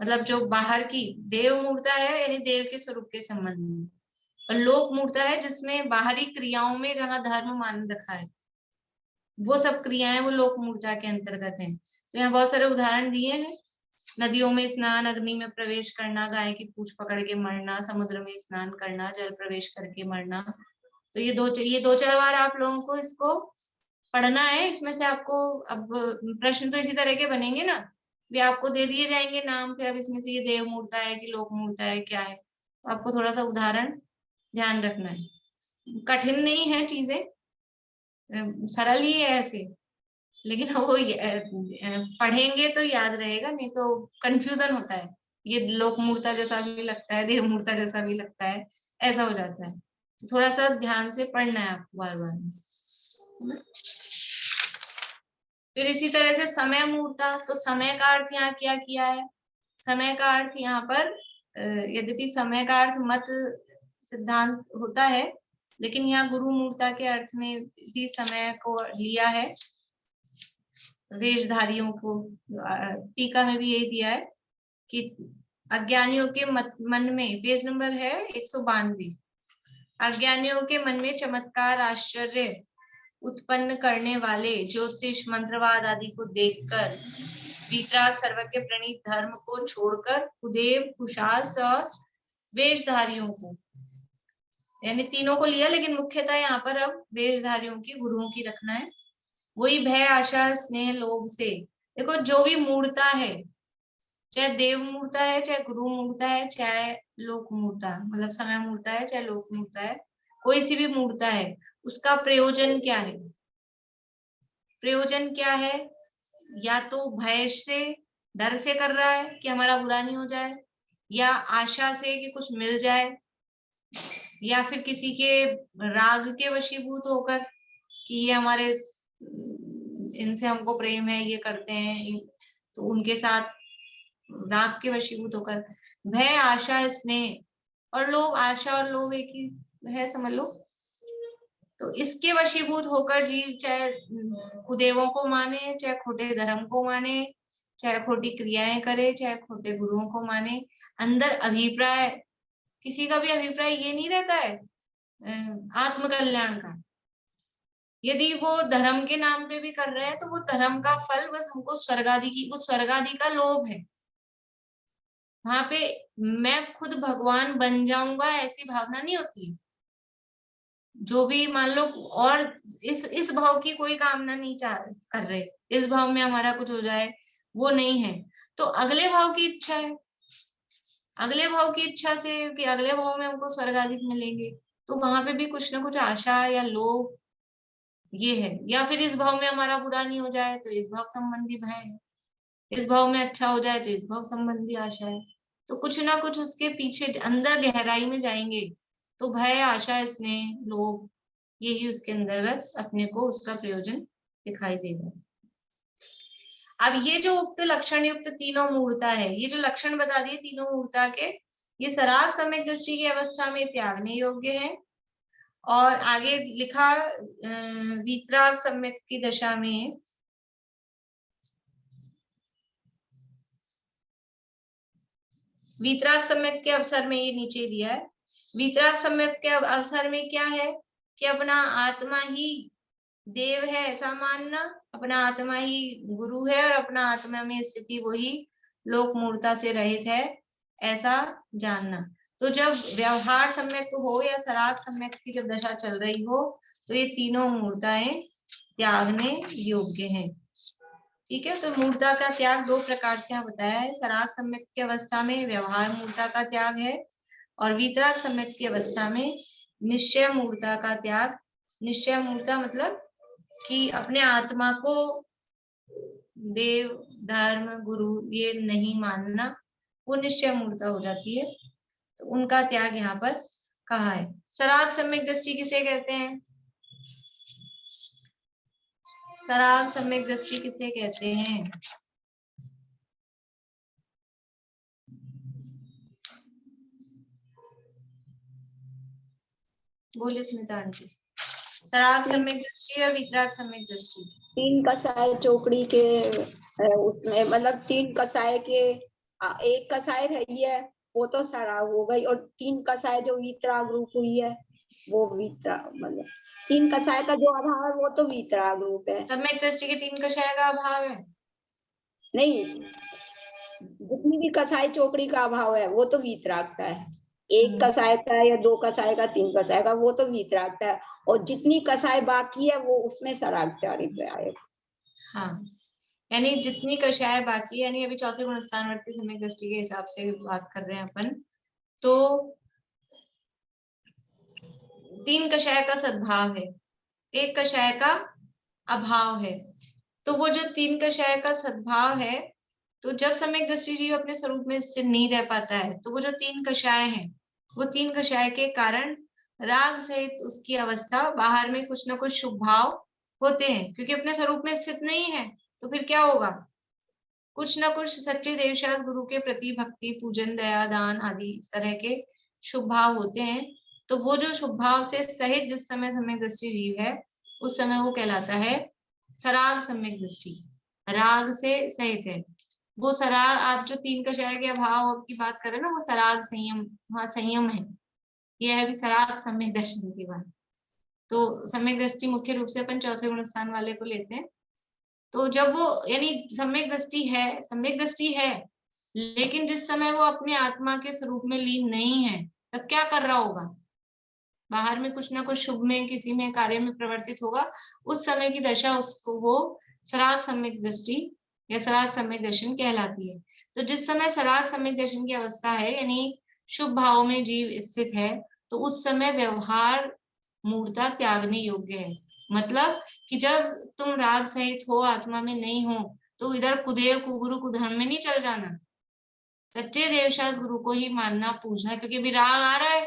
मतलब जो बाहर की देव मूढ़ता है, यानी देव के स्वरूप के संबंध में, और लोक मूढ़ता है जिसमें बाहरी क्रियाओं में जहाँ धर्म मान रखा है, वो सब क्रियाएं वो लोक मूढ़ता के अंतर्गत हैं। तो यहाँ बहुत सारे उदाहरण दिए हैं। नदियों में स्नान, अग्नि में प्रवेश करना, गाय की पूंछ पकड़ के मरना, समुद्र में स्नान करना, जल प्रवेश करके मरना। तो ये दो चार बार आप लोगों को इसको पढ़ना है। इसमें से आपको अब प्रश्न तो इसी तरह के बनेंगे ना, भी आपको दे दिए जाएंगे नाम, फिर अब इसमें से ये देव मूढ़ता है कि लोक मूढ़ता है, क्या है, तो आपको थोड़ा सा उदाहरण ध्यान रखना है। कठिन नहीं है चीजें, सरल ही है ऐसे, लेकिन वो पढ़ेंगे तो याद रहेगा, नहीं तो कंफ्यूजन होता है। ये लोक मूढ़ता जैसा भी लगता है, देव मूढ़ता जैसा भी लगता है, ऐसा हो जाता है। तो थोड़ा सा ध्यान से पढ़ना है आपको बार बार। फिर इसी तरह से समय मूढ़ता। तो समय का अर्थ यहाँ क्या किया है? समय का अर्थ यहाँ पर यद्यपि समय का अर्थ मत सिद्धांत होता है, लेकिन यहाँ गुरु मूढ़ता के अर्थ में भी समय को लिया है, वेशधारियों को। टीका में भी यही दिया है कि अज्ञानियों के मन में, पेज नंबर है 192, अज्ञानियों के मन में चमत्कार, आश्चर्य उत्पन्न करने वाले ज्योतिष, मंत्रवाद आदि को देखकर वीतराग, सर्वज्ञ, प्रणीत धर्म को छोड़कर कुदेव, कुशास और वेशधारियों को, यानी तीनों को लिया, लेकिन मुख्यतः यहाँ पर अब वेशधारियों की, गुरुओं की रखना है। वही भय, आशा, स्नेह, लोभ से, देखो जो भी मूढ़ता है, चाहे देव मूढ़ता है, चाहे गुरु मूढ़ता है, चाहे लोक मूढ़ता मतलब समय मूढ़ता है, चाहे लोक मूढ़ता है, कोई सी भी मूढ़ता है, उसका प्रयोजन क्या है? प्रयोजन क्या है? या तो भय से, डर से कर रहा है कि हमारा बुरा नहीं हो जाए, या आशा से कि कुछ मिल जाए, या फिर किसी के राग के वशीभूत होकर कि ये हमारे, इनसे हमको प्रेम है, ये करते हैं, तो उनके साथ राग के वशीभूत होकर। भय, आशा, स्नेह और लोभ। आशा और लोभ एक ही है, समझ लो। तो इसके वशीभूत होकर जीव चाहे कुदेवों को माने, चाहे खोटे धर्म को माने, चाहे खोटी क्रियाएं करे, चाहे खोटे गुरुओं को माने, अंदर अभिप्राय, किसी का भी अभिप्राय ये नहीं रहता है आत्मकल्याण का। यदि वो धर्म के नाम पे भी कर रहे हैं, तो वो धर्म का फल बस हमको स्वर्ग आदि की, वो स्वर्ग आदि का लोभ है। वहां पे मैं खुद भगवान बन जाऊंगा ऐसी भावना नहीं होती। जो भी मान लो, और इस भाव की कोई कामना नहीं कर रहे, इस भाव में हमारा कुछ हो जाए, वो नहीं है। तो अगले भाव की इच्छा है, अगले भाव की इच्छा से कि अगले भाव में हमको स्वर्ग आदि मिलेंगे, तो वहां पे भी कुछ ना कुछ आशा या लोभ ये है। या फिर इस भाव में हमारा बुरा नहीं हो जाए, तो इस भाव संबंधी भय है, इस भाव में अच्छा हो जाए तो इस भाव संबंधी आशा है। तो कुछ ना कुछ उसके पीछे अंदर गहराई में जाएंगे, तो भय, आशा, स्नेह, लोभ, यही उसके अंतर्गत अपने को उसका प्रयोजन दिखाई देगा। अब ये जो उक्त लक्षण युक्त तीनों मूर्ता है, ये जो लक्षण बता दिए तीनों मूर्ता के, ये सराग सम्यक दृष्टि की अवस्था में त्यागने योग्य है। और आगे लिखा वीतराग सम्यक की दशा में, वीतराग सम्यक के अवसर में, ये नीचे दिया है, वीतराग सम्यक के अवसर में क्या है कि अपना आत्मा ही देव है ऐसा मानना, अपना आत्मा ही गुरु है, और अपना आत्मा में स्थिति वही लोक मूर्ता से रहित है ऐसा जानना। तो जब व्यवहार सम्यक हो या सराग सम्यक की जब दशा चल रही हो, तो ये तीनों मूर्ताएं त्यागने योग्य हैं। ठीक है, तो मूर्ता का त्याग दो प्रकार से यहाँ बताया है। सराग सम्यक की अवस्था में व्यवहार मूर्ता का त्याग है, और वीतराग सम्यक की अवस्था में निश्चय मूर्ता का त्याग। निश्चय मूर्ता मतलब कि अपने आत्मा को देव, धर्म, गुरु ये नहीं मानना, वो निश्चय मूर्ता हो जाती है। तो उनका त्याग यहाँ पर कहा है। सराग सम्यक दृष्टि किसे कहते हैं? सराग सम्यक दृष्टि किसे कहते हैं? बोलिए स्मिता आंटी। सराग सम्यक दृष्टि और वितराग सम्यक दृष्टि। 3 कसाय चौकड़ी के उसमें मतलब 3 कसाय के 1 कसाय रही है वो तो सराग हो गई, और 3 कसाय जो वीतराग रूप हुई है वो वीतराग, मतलब 3 कसाय का जो अभाव है वो तो वीतराग रूप है। सम्यक दृष्टि के 3 कषाय का अभाव है? नहीं, जितनी भी कसाय चौकड़ी का अभाव है वो तो वीतराग का है। 1 कसाय का या 2 कसाय का 3 कसाय का वो तो वीतराग का है, और जितनी कसाय बाकी है वो उसमें सराग चारित्र आएगा। हाँ, यानी जितनी कषाय बाकी, यानी अभी चौथे गुणस्थानवर्ती सम्यक दृष्टि के हिसाब से बात कर रहे हैं अपन, तो 3 कषाय का सद्भाव है, 1 कषाय का अभाव है। तो वो जो 3 कषाय का सद्भाव है, तो जब सम्यक दृष्टि जीव अपने स्वरूप में स्थिर नहीं रह पाता है, तो वो जो 3 कषाय हैं, वो 3 कषाय के कारण राग सहित उसकी अवस्था बाहर में कुछ ना कुछ शुभ भाव होते हैं, क्योंकि अपने स्वरूप में स्थित नहीं है। तो फिर क्या होगा? कुछ ना कुछ सच्चे देवशास गुरु के प्रति भक्ति, पूजन, दया, दान आदि इस तरह के शुभ भाव होते हैं। तो वो जो शुभ भाव से सहित जिस समय सम्यक दृष्टि जीव है, उस समय वो कहलाता है सराग सम्यक दृष्टि। राग से सहित है वो सराग। आप जो 3 कषाय के अभाव की बात कर रहे हैं ना, वो सराग संयम, वहां संयम है। यह है भी सराग सम्यक दर्शन की बात। तो सम्यक दृष्टि मुख्य रूप से अपन चौथे गुण स्थान वाले को लेते हैं। तो जब वो, यानी सम्यक दृष्टि है, लेकिन जिस समय वो अपने आत्मा के स्वरूप में लीन नहीं है, तब क्या कर रहा होगा? बाहर में कुछ ना कुछ शुभ में, किसी में कार्य में प्रवर्तित होगा। उस समय की दशा उसको वो सराग सम्यक दृष्टि या सराग सम्यक दर्शन कहलाती है। तो जिस समय सराग सम्यक दर्शन की अवस्था है, यानी शुभ भाव में जीव स्थित है, तो उस समय व्यवहार मूर्ता त्यागने योग्य है। मतलब कि जब तुम राग सहित हो, आत्मा में नहीं हो, तो इधर कुदेव कुगुरु कुधर्म में नहीं चल जाना। सच्चे देवशास गुरु को ही मानना, पूजना, क्योंकि अभी राग आ रहा है,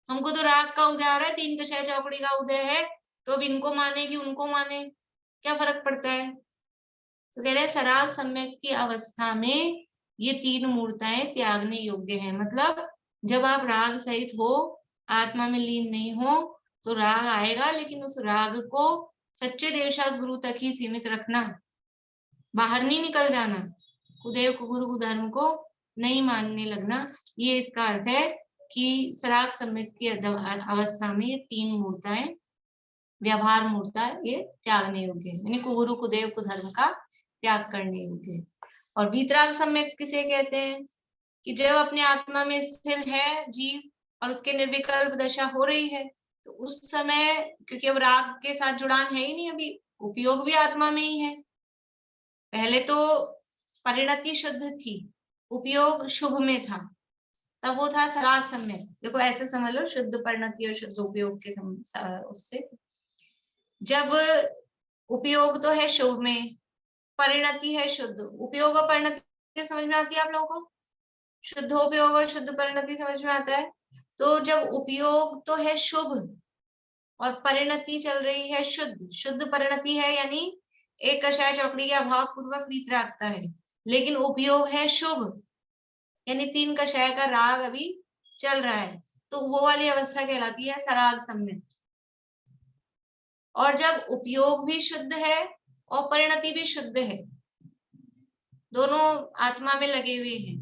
हमको तो राग का उदय आ रहा है, 3 कषाय चौकड़ी का उदय है, तो अब इनको माने कि उनको माने, क्या फर्क पड़ता है? तो कह रहे हैं सराग सम्यक की अवस्था में ये 3 मूर्ताएं त्यागने योग्य है। मतलब जब आप राग सहित हो, आत्मा में लीन नहीं हो, तो राग आएगा, लेकिन उस राग को सच्चे देवशास गुरु तक ही सीमित रखना, बाहर नहीं निकल जाना, कुदेव कुगुरु कुधर्म को नहीं मानने लगना। ये इसका अर्थ है कि सराग सम्यक की अवस्था में ये 3 मूर्ताएं, व्यवहार मूर्ता, ये त्यागने योग्य है, यानी कुगुरु कुदेव कुधर्म का त्याग करने योग्य। और वीतराग सम्यक किसे कहते हैं? कि जब अपने आत्मा में स्थिर है जीव और उसके निर्विकल्प दशा हो रही है, तो उस समय, क्योंकि अब राग के साथ जुड़ान है ही नहीं, अभी उपयोग भी आत्मा में ही है। पहले तो परिणति शुद्ध थी, उपयोग शुभ में था, तब वो था सराग सम्यक। देखो ऐसे समझ लो, शुद्ध परिणति और शुद्ध उपयोग के उससे जब उपयोग तो है शुभ में, परिणति है शुद्ध। उपयोग और परिणति समझ में आती है आप लोगों को? शुद्ध उपयोग और शुद्ध परिणति समझ में आता है? तो जब उपयोग तो है शुभ और परिणति चल रही है शुद्ध, शुद्ध परिणति है, यानी 1 कषाय चौकड़ी के अभाव पूर्वक वीतरागता है, लेकिन उपयोग है शुभ, यानी 3 कषाय का राग अभी चल रहा है, तो वो वाली अवस्था कहलाती है सराग सम्यक। और जब उपयोग भी शुद्ध है और परिणति भी शुद्ध है, दोनों आत्मा में लगे हुए हैं,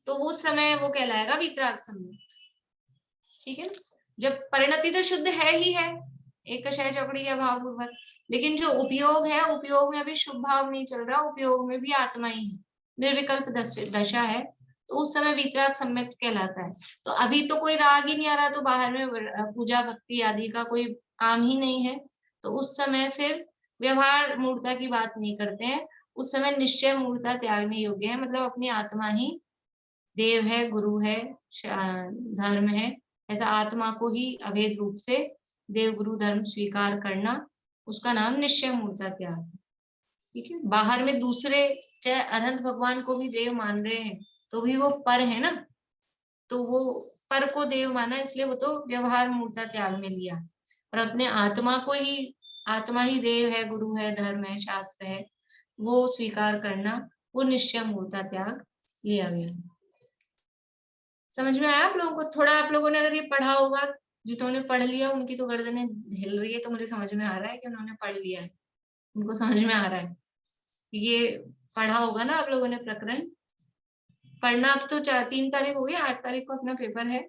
तो उस समय वो कहलाएगा वीतराग सम्यक। ठीक है? जब परिणति तो शुद्ध है ही है, 1 कषाय चौकड़ी के अभाव पूर्वक, लेकिन जो उपयोग है, उपयोग में अभी शुभ भाव नहीं चल रहा, उपयोग में भी आत्मा ही है, निर्विकल्प दशा है, तो उस समय वीतराग सम्यक कहलाता है। तो अभी तो कोई राग ही नहीं आ रहा, तो बाहर में पूजा भक्ति आदि का कोई काम ही नहीं है, तो उस समय फिर व्यवहार मूर्ता की बात नहीं करते हैं, उस समय निश्चय मूर्ता त्यागने योग्य है। मतलब अपनी आत्मा ही देव है, गुरु है, धर्म है, ऐसा आत्मा को ही अभेद रूप से देव गुरु धर्म स्वीकार करना, उसका नाम निश्चय मूर्ता त्याग है। ठीक है? बाहर में दूसरे चाहे अनंत भगवान को भी देव मान रहे हैं, तो भी वो पर है ना, तो वो पर को देव माना, इसलिए वो तो व्यवहार मूर्ता त्याग में लिया, और अपने आत्मा को ही आत्मा ही देव है, गुरु है, धर्म है, शास्त्र है, वो स्वीकार करना, वो निश्चय मूर्ता त्याग लिया गया। समझ में आया आप लोगों को? थोड़ा आप लोगों ने अगर ये पढ़ा होगा, जिन्होंने पढ़ लिया उनकी तो गर्दनें हिल रही है, तो मुझे समझ में आ रहा है कि उन्होंने पढ़ लिया है, उनको समझ में आ रहा है। ये पढ़ा होगा ना आप लोगों ने प्रकरण। पढ़ना अब तो 3 तारीख हो गई, 8 तारीख को अपना पेपर है।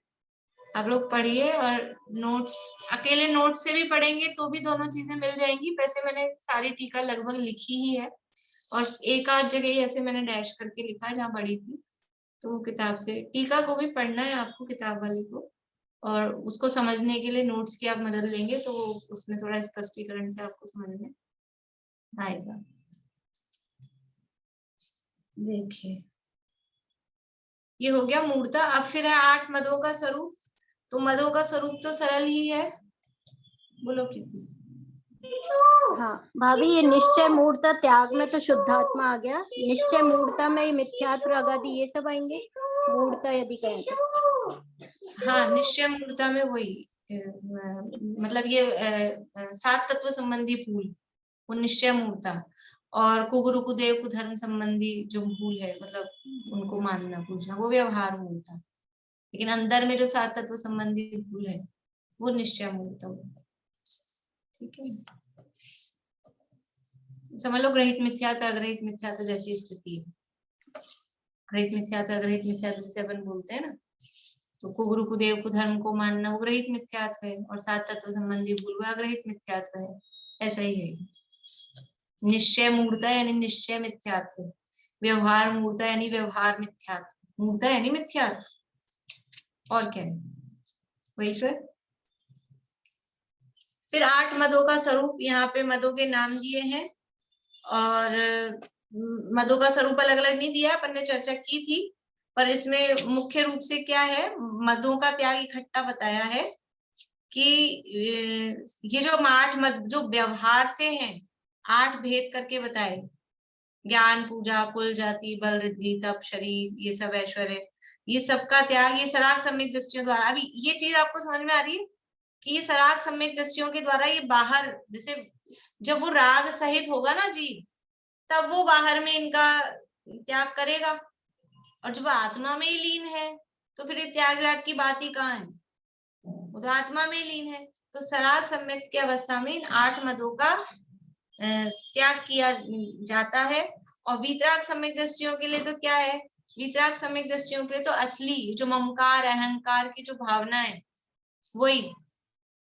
आप लोग पढ़िए, और नोट्स अकेले नोट से भी पढ़ेंगे तो भी दोनों चीजें मिल जाएंगी। वैसे मैंने सारी टीका लगभग लिखी ही है, और एक आध जगह ही ऐसे मैंने डैश करके लिखा है जहाँ पढ़ी थी, तो वो किताब से टीका को भी पढ़ना है आपको, किताब वाली को, और उसको समझने के लिए नोट्स की आप मदद लेंगे तो उसमें थोड़ा स्पष्टीकरण से आपको समझ में आएगा। देखिए, ये हो गया मूर्ता। अब फिर है 8 मदों का स्वरूप। तो मदों का स्वरूप तो सरल ही है, बोलो कितनी। हाँ भाभी, ये निश्चय मूर्ता त्याग में तो शुद्धात्मा आ गया, निश्चय मूर्ता में मिथ्यात्व अगादि ये सब आएंगे मूर्ता यदि कहें तो। हाँ, निश्चय मूर्ता में वही मतलब ये 7 तत्व संबंधी भूल, वो निश्चय मूर्ता, और कुगुरु कुदेव कुधर्म संबंधी जो भूल है, मतलब उनको मानना पूछना, वो व्यवहार मूर्ता। लेकिन अंदर में जो 7 तत्व संबंधी भूल है वो निश्चय मूर्ता होता है। ठीक है, समझ लो ग्रहित मिथ्यात्व अग्रहित मिथ्यात्व जैसी स्थिति है। ग्रहित मिथ्यात्व अग्रहित मिथ्यात्व जैसे अपन बोलते हैं ना, तो कुगुरु कुदेव कुधर्म को मानना वो ग्रहित मिथ्यात्व है, और 7 तत्व संबंधी भूल वो अग्रहित मिथ्यात्व है। ऐसा ही है। निश्चय मूर्ता यानी निश्चय मिथ्यात्व, व्यवहार मूर्ता यानी व्यवहार मिथ्यात्व। मूर्ता यानी मिथ्यात्व, और क्या है, वही तो है। फिर 8 मदों का स्वरूप, यहाँ पे मदों के नाम दिए हैं, और मदों का स्वरूप अलग अलग नहीं दिया, अपन ने चर्चा की थी, पर इसमें मुख्य रूप से क्या है, मदों का त्याग इकट्ठा बताया है कि ये जो 8 मद जो व्यवहार से हैं, 8 भेद करके बताए, ज्ञान, पूजा, कुल, जाति, बल, रिद्धि, तप, शरीर, ये सब ऐश्वर्य, ये सबका त्याग ये सराग सम्यक दृष्टियों द्वारा। अभी ये चीज आपको समझ में आ रही है कि ये सराग सम्यक दृष्टियों के द्वारा ये बाहर, जैसे जब वो राग सहित होगा ना जी, तब वो बाहर में इनका त्याग करेगा, और जब आत्मा में ही लीन है तो फिर त्याग व्याग की बात ही कहाँ है, वो तो आत्मा में लीन है। तो सराग सम्यक की अवस्था में इन 8 मदों का त्याग किया जाता है। और वीतराग सम्यक दृष्टियों के लिए तो क्या है, वीतराग सम्यक दृष्टियों के लिए तो असली जो ममकार अहंकार की जो भावना है, वही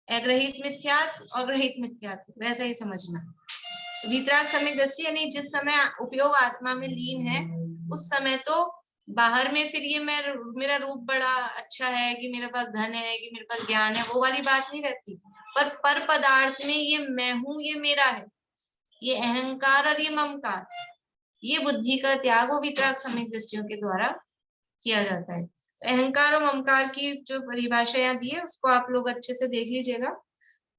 अग्रहित मिथ्यात्व और ग्रहित मिथ्यात्व, वैसा ही समझना। वीतराग सम्यक दृष्टि यानी जिस समय उपयोग आत्मा में लीन है, उस समय तो बाहर में फिर ये मेरा रूप बड़ा अच्छा है, कि मेरे पास धन है, कि मेरे पास ज्ञान है, वो वाली बात नहीं रहती। पर पदार्थ में ये मैं हूं, ये मेरा है, ये अहंकार और ये ममकार, ये बुद्धि का त्याग वो वीतराग सम्यक दृष्टियों के द्वारा किया जाता है। अहंकार और ममकार की जो परिभाषा यहाँ दी है उसको आप लोग अच्छे से देख लीजिएगा।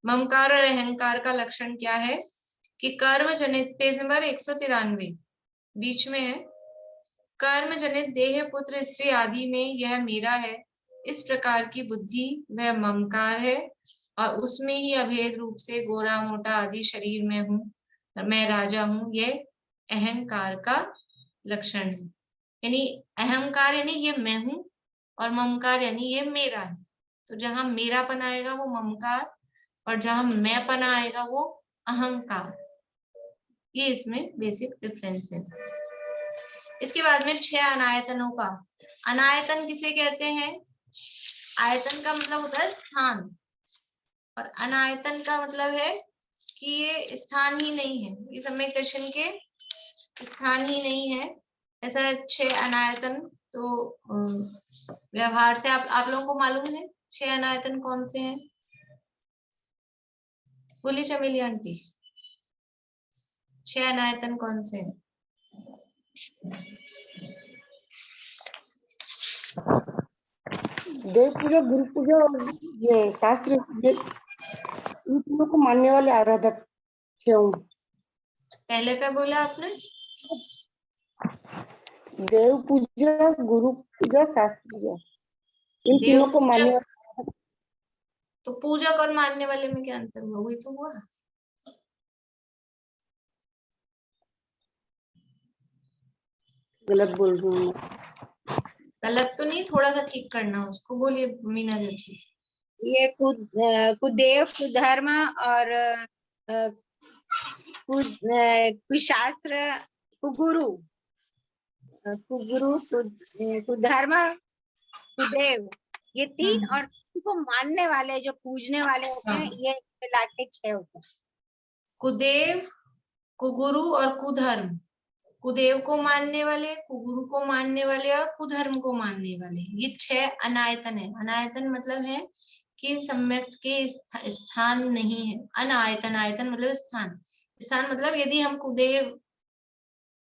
ममकार और अहंकार का लक्षण क्या है कि कर्म जनित, पेज नंबर 193 बीच में है, कर्म जनित देह पुत्र स्त्री आदि में यह मेरा है, इस प्रकार की बुद्धि वह ममकार है, और उसमें ही अभेद रूप से गोरा मोटा आदि शरीर में हूँ, मैं राजा हूँ, यह अहंकार का लक्षण है। यानी अहंकार यानी ये मैं हूं, और ममकार यानी ये मेरा है। तो जहां मेरापन आएगा वो ममकार, और जहां मैंपन आएगा वो अहंकार। ये इसमें बेसिक डिफरेंस है। इसके बाद में 6 अनायतनों का। अनायतन किसे कहते हैं? आयतन का मतलब होता है स्थान, और अनायतन का मतलब है कि ये स्थान ही नहीं है, ये सम्यक दर्शन के स्थान ही नहीं है। ऐसा 6 अनायतन तो व्यवहार से आप लोगों को मालूम है 6 अनायतन कौन से हैं? बोली चमेली आंटी, 6 अनायतन कौन से हैं? देव पूजा, गुरु पूजा और ये शास्त्र, ये इन तीनों को मानने वाले आराधक 6 होंगे। पहले क्या बोला आपने? देव पूजा, गुरु पूजा, शास्त्र पूजा, इन तीनों को मानने वाले। तो पूजक और मानने वाले में क्या अंतर हुआ? वही तो हुआ। गलत बोल रही हूँ मैं। गलत तो नहीं, थोड़ा सा ठीक करना उसको। बोलिए मीना जी। ये कुदेव, कुधर्म और कुशास्त्र, कुगुरु, कुधर्म, कुदेव, ये तीन और को मानने वाले जो पूजने वाले होते हैं, ये मिला के 6 होते हैं। कुदेव, कुगुरु और कुधर्म। कुदेव को मानने वाले, कुगुरु को मानने वाले और कुधर्म को मानने वाले, ये 6 अनायतन है। अनायतन मतलब है कि सम्यक के स्थान नहीं है। अनायतन, आयतन मतलब स्थान, स्थान मतलब यदि हम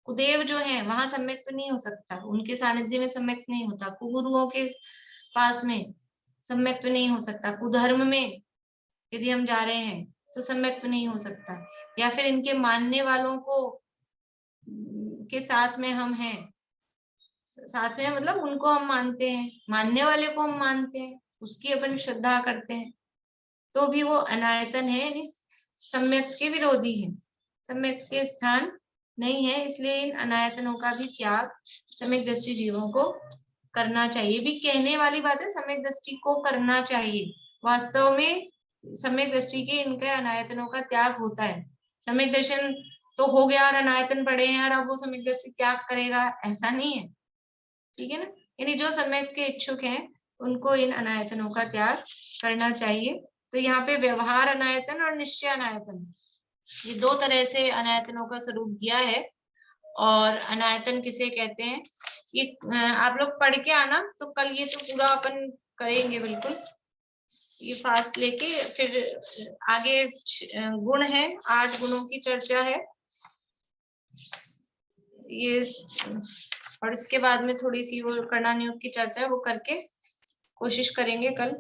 कुदेव जो है वहां सम्यक तो नहीं हो सकता, उनके सानिध्य में सम्यक नहीं होता। कुगुरुओं के पास में सम्यक तो नहीं हो सकता। कुधर्म में यदि हम जा रहे हैं तो सम्यक तो नहीं हो सकता। या फिर इनके मानने वालों को के साथ में हम हैं, साथ में मतलब उनको हम मानते हैं, मानने वाले को हम मानते हैं, उसकी अपन श्रद्धा करते हैं, तो भी वो अनायतन है, यानी सम्यक के विरोधी है, सम्यक के स्थान नहीं है। इसलिए इन अनायतनों का भी त्याग सम्यक दृष्टि जीवों को करना चाहिए। भी कहने वाली बात है, सम्यक दृष्टि को करना चाहिए। वास्तव में सम्यक दृष्टि के इनके अनायतनों का त्याग होता है। सम्यक दर्शन तो हो गया और अनायतन पड़े हैं और अब वो सम्यक दृष्टि त्याग करेगा, ऐसा नहीं है, ठीक है ना। यानी जो सम्यक के इच्छुक हैं उनको इन अनायतनों का त्याग करना चाहिए। तो यहाँ पे व्यवहार अनायतन और निश्चय अनायतन, ये 2 तरह से अनायतनों का स्वरूप दिया है। और अनायतन किसे कहते हैं ये आप लोग पढ़ के आना, तो कल ये तो पूरा अपन करेंगे बिल्कुल, ये फास्ट लेके। फिर आगे गुण है, 8 गुणों की चर्चा है ये, और इसके बाद में थोड़ी सी वो कर्णानुयोग की चर्चा है, वो करके कोशिश करेंगे कल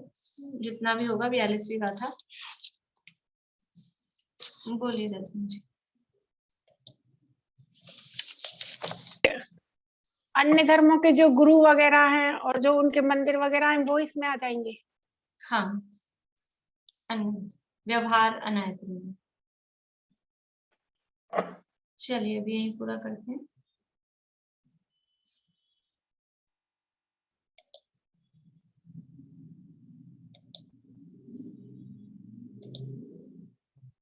जितना भी होगा 42वीं गाथा। बोलिए रजनी जी। अन्य धर्मों के जो गुरु वगैरह हैं और जो उनके मंदिर वगैरह हैं वो इसमें आ जाएंगे। हाँ, व्यवहार अनायतन। चलिए अभी यही पूरा करते हैं।